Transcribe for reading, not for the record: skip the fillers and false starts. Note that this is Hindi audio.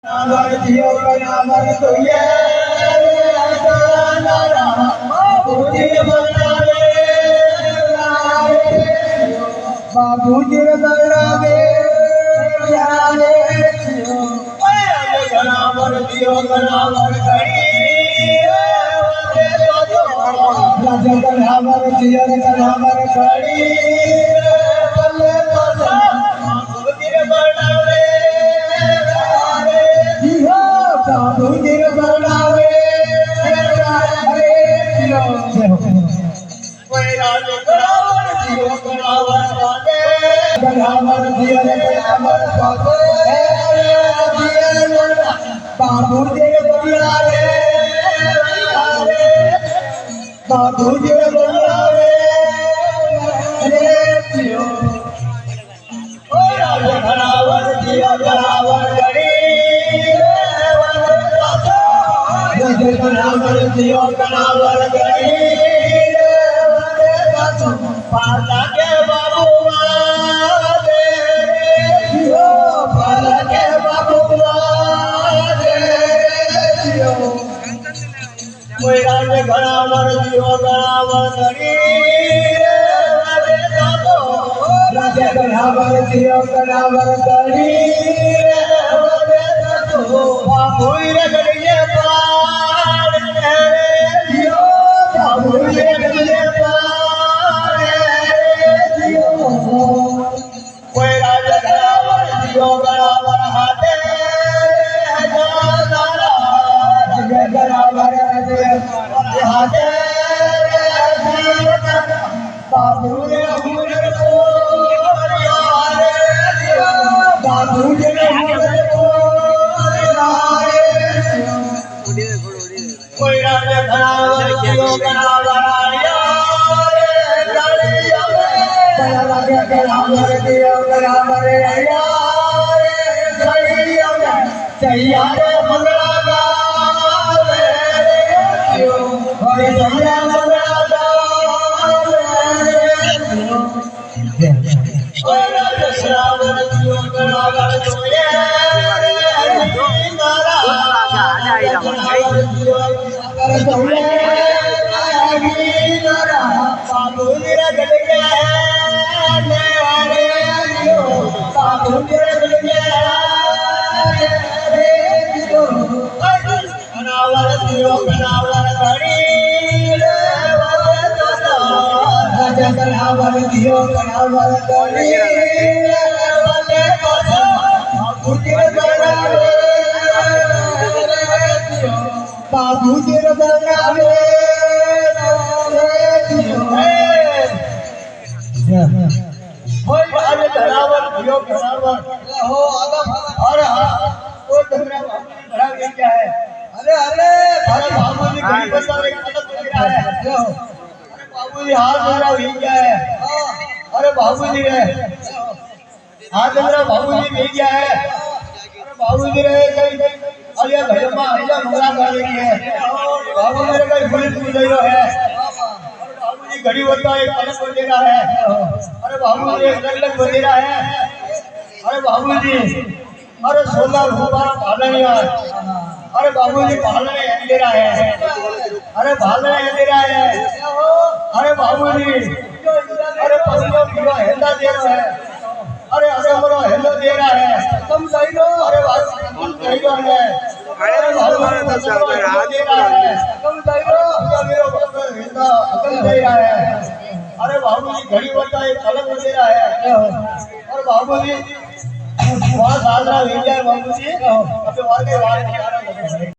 नावर जियो नावर तुये नारा बाबूजी बनावे बाबूजी बनावे यारे नावर जियो नावर करी राजा नावर जियो नावर करी बल्ले बल्ले बाबूजी बनावे बाबूजी बनावे कोई राज करावर जियो करावर बाटे करावर जियो करावर बाटे बाबूजी बनावे बाबूजी बनावे रे जियो ओ राज करावर जियो करावर गड़ी कनावर जियो कनावर गई पाला के बाबू जियो पाला के बाबू जियो कोई राज कनावर जियो कनावर गई राज कनावर जियो कनावर गई बाबू रे गड़िए कोई राजा करावर जियो करावर हाथे करावर हाथे बाबू रे बाबू कोई राजा करावर जियो करावर करावर जियो करावर सैया रे मंगला गावे जियो हरे सैया मंगला गावे कोई राजा करावर जियो करावर जोए कनावर जियो कनावर गड़ी बाबूजी बनावे कोई राज करावर जियो करावर हो अरे हां कोई तुम्हारा बड़ा क्या है अरे बाबूजी घड़ी बतावे अलग क्या है अरे बाबूजी हाथ मेरा भी क्या है अरे बाबूजी रे हाथ मेरा बाबूजी भी क्या है अरे बाबूजी रे अरे घर में आजा मंगला कर रही है बाबू मेरे का पुलिस मिल रही है बाबूजी घड़ी बता एक अलग बजेगा है अरे बाबूजी एक अलग बजेगा है अरे बाबूजी अरे 16 रुपया पालन यार अरे बाबूजी पालन अंधेरा है अरे पालन अंधेरा है अरे बाबूजी अरे 15 किलो हेला दे रहा है अरे मरो हेलो दे रहा है तुम सही लो अरे तुम सही लो है अरे बाबूजी दे रहा है तुम सही लो मेरा बाबू हेला दे रहा है अरे बाबूजी घड़ी बता एक अलग दे रहा है और बाबूजी बहुत साल रहा बाबूजी अब वाले